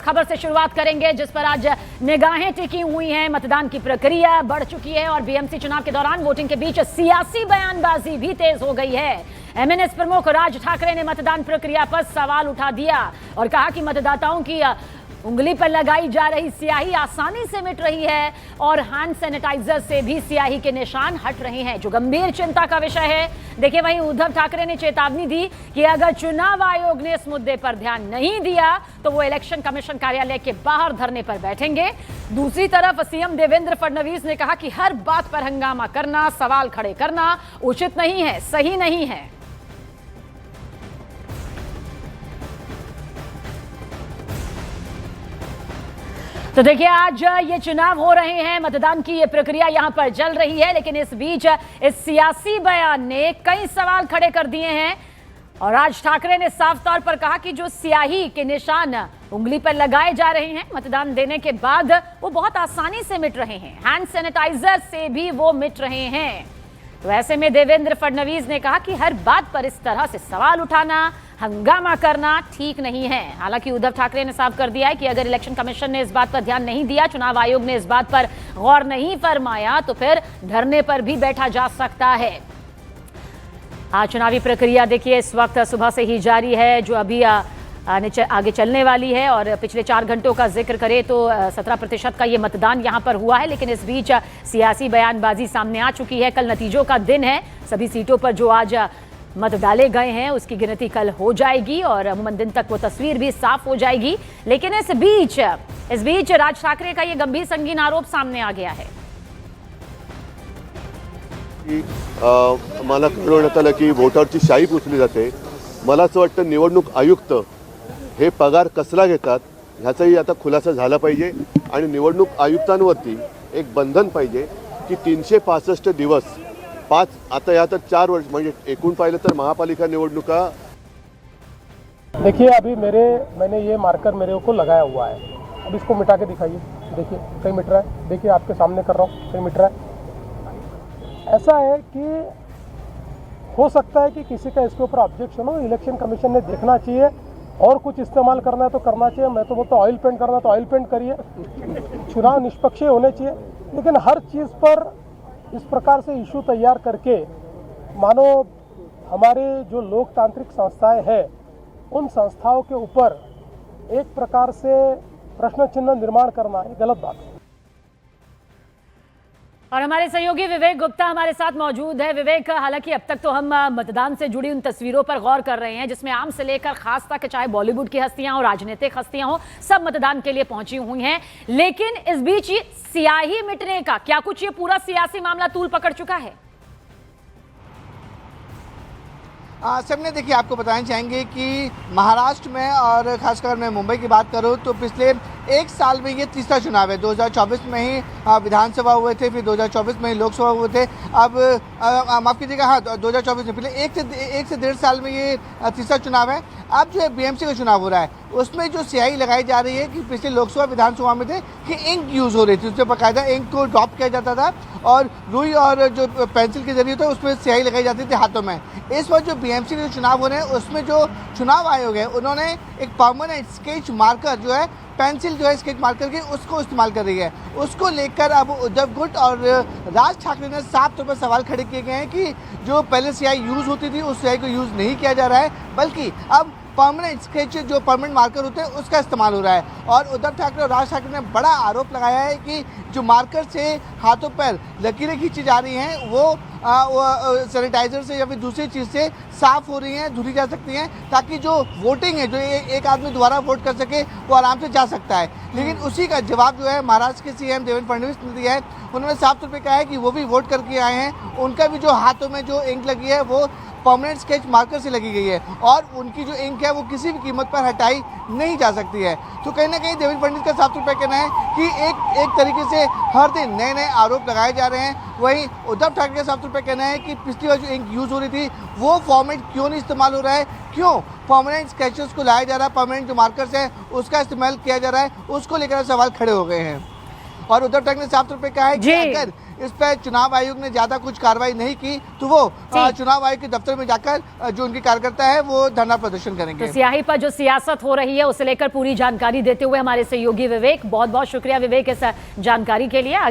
खबर से शुरुआत करेंगे जिस पर आज निगाहें टिकी हुई हैं। मतदान की प्रक्रिया बढ़ चुकी है और बीएमसी चुनाव के दौरान वोटिंग के बीच सियासी बयानबाजी भी तेज हो गई है। एमएनएस प्रमुख राज ठाकरे ने मतदान प्रक्रिया पर सवाल उठा दिया और कहा कि मतदाताओं की उंगली पर लगाई जा रही स्याही आसानी से मिट रही है और हैंड सैनिटाइजर से भी स्याही के निशान हट रहे हैं, जो गंभीर चिंता का विषय है। देखिए, वहीं उद्धव ठाकरे ने चेतावनी दी कि अगर चुनाव आयोग ने इस मुद्दे पर ध्यान नहीं दिया तो वो इलेक्शन कमीशन कार्यालय के बाहर धरने पर बैठेंगे। दूसरी तरफ सीएम देवेंद्र फडणवीस ने कहा कि हर बात पर हंगामा करना, सवाल खड़े करना उचित नहीं है, सही नहीं है। तो देखिए, आज ये चुनाव हो रहे हैं, मतदान की ये प्रक्रिया यहां पर चल रही है, लेकिन इस बीच इस सियासी बयान ने कई सवाल खड़े कर दिए हैं और राज ठाकरे ने साफ तौर पर कहा कि जो स्याही के निशान उंगली पर लगाए जा रहे हैं मतदान देने के बाद, वो बहुत आसानी से मिट रहे हैं, हैंड सैनिटाइजर से भी वो मिट रहे हैं। तो ऐसे में देवेंद्र फडणवीस ने कहा कि हर बात पर इस तरह से सवाल उठाना, हंगामा करना ठीक नहीं है। हालांकि उद्धव ठाकरे ने साफ कर दिया है कि अगर इलेक्शन कमीशन ने इस बात पर ध्यान नहीं दिया, चुनाव आयोग ने इस बात पर गौर नहीं फरमाया, तो फिर धरने पर भी बैठा जा सकता है। आज चुनावी प्रक्रिया देखिए इस वक्त सुबह से ही जारी है, जो अभी आगे चलने वाली है। और पिछले 4 घंटों का जिक्र करें तो 17% का ये मतदान यहाँ पर हुआ है, लेकिन इस बीच सियासी बयानबाजी सामने आ चुकी है। कल नतीजों का दिन है, सभी सीटों पर जो आज मत डाले गए हैं उसकी गिनती कल हो जाएगी और अमूमन दिन तक वो तस्वीर भी साफ हो जाएगी। लेकिन इस बीच राज ठाकरे का ये गंभीर संगीन आरोप सामने आ गया है। मला कळवण्यात आलं की वोटरची शाई पुसली जाते। मला असं वाटतं निवडणूक आयुक्त हे पगार कसला घेतात ह्याचाही आता खुलासा झाला पाहिजे आणि निवडणूक आयुक्तांवरती एक बंधन पाहिजे की 365 दिवस 5 आता या तर 4 वर्ष म्हणजे एकूण पाहिलं तर महापालिका निवडणुका। देखिए, अभी मैंने ये मार्कर मेरे को लगाया हुआ है, अब इसको मिटा के दिखाइए। देखिए कहीं मिट रहा है, देखिए आपके सामने कर रहा हूँ, कहीं मिट रहा है। ऐसा है कि हो सकता है कि किसी का इसके ऊपर ऑब्जेक्शन हो, इलेक्शन कमीशन ने देखना चाहिए और कुछ इस्तेमाल करना है तो करना चाहिए। मैं तो बोलता ऑयल पेंट करना है तो ऑयल पेंट करिए, चुनाव निष्पक्ष होने चाहिए। लेकिन हर चीज़ पर इस प्रकार से इशू तैयार करके मानो हमारे जो लोकतांत्रिक संस्थाएं हैं उन संस्थाओं के ऊपर एक प्रकार से प्रश्न चिन्ह निर्माण करना ये गलत बात है। और हमारे सहयोगी विवेक गुप्ता हमारे साथ मौजूद है। विवेक, हालांकि अब तक तो हम मतदान से जुड़ी उन तस्वीरों पर गौर कर रहे हैं जिसमें आम से लेकर खास तक चाहे बॉलीवुड की हस्तियां हो, राजनीतिक हस्तियां हो, सब मतदान के लिए पहुंची हुई हैं। लेकिन इस बीच स्याही मिटने का क्या कुछ ये पूरा सियासी मामला तूल पकड़ चुका है? सबने देखिए, आपको बताना चाहेंगे कि महाराष्ट्र में और खासकर मैं मुंबई की बात करूं तो पिछले 1 साल में ये तीसरा चुनाव है। 2024 में ही विधानसभा हुए थे, फिर 2024 में ही लोकसभा हुए थे। अब माफ़ कीजिएगा, हाँ 2024 में, पिछले 1 से 1.5 साल में ये तीसरा चुनाव है। अब जो है बीएमसी का चुनाव हो रहा है, उसमें जो स्याही लगाई जा रही है कि पिछले लोकसभा विधानसभा में थे कि इंक यूज़ हो रही थी, उससे बाकायदा इंक को ड्रॉप किया जाता था और रुई और जो पेंसिल के जरिए था उसमें स्याही लगाई जाती थी हाथों में। इस वक्त जो बीएमसी के चुनाव हो रहे हैं उसमें जो चुनाव आयोग है उन्होंने एक परमानेंट स्केच मार्कर जो है, पेंसिल जो है स्केच मार्कर की, उसको इस्तेमाल कर रही है। उसको लेकर अब उद्धव गुट और राज ठाकरे ने साफ तौर पर सवाल खड़े किए गए हैं कि जो पहले स्याही यूज़ होती थी उस स्याही को यूज़ नहीं किया जा रहा है, बल्कि अब परमानेंट स्केच जो परमानेंट मार्कर होते हैं उसका इस्तेमाल हो रहा है। और उद्धव ठाकरे और राज ठाकरे ने बड़ा आरोप लगाया है कि जो मार्कर से हाथों पर लकीरें खींची जा रही हैं वो सैनिटाइजर से या फिर दूसरी चीज़ से साफ़ हो रही हैं, धुली जा सकती हैं, ताकि जो वोटिंग है, जो एक आदमी दोबारा वोट कर सके, वो आराम से जा सकता है। लेकिन उसी का जवाब जो है महाराष्ट्र के सीएम देवेंद्र फडणवीस ने दिया है। उन्होंने साफ तौर पर कहा है कि वो भी वोट करके आए हैं, उनका भी जो हाथों में जो इंक लगी है वो परमानेंट स्केच मार्कर से लगी गई है और उनकी जो इंक है वो किसी भी कीमत पर हटाई नहीं जा सकती है। तो कहीं ना कहीं देवेंद्र फडणवीस का साफ तौर पर कहना है कि एक तरीके से हर दिन नए नए आरोप लगाए जा रहे हैं। वहीं उद्धव ठाकरे का साफ तौर पर कहना है कि पिछली बार जो इंक यूज़ हो रही थी वो फॉर्मेट क्यों नहीं इस्तेमाल हो रहा है, क्यों परमानेंट स्केचेस को लाया जा रहा है, परमानेंट जो मार्कर्स है उसका इस्तेमाल किया जा रहा है, उसको लेकर सवाल खड़े हो गए हैं। और उद्धव ठाकरे ने साफ तौर पर कहा है कि अगर इस पर चुनाव आयोग ने ज़्यादा कुछ कार्रवाई नहीं की तो वो चुनाव आयोग के दफ्तर में जाकर जो उनके कार्यकर्ता है वो धरना प्रदर्शन करेंगे। तो स्याही पर जो सियासत हो रही है उसे लेकर पूरी जानकारी देते हुए हमारे सहयोगी विवेक, बहुत बहुत शुक्रिया विवेक इस जानकारी के लिए।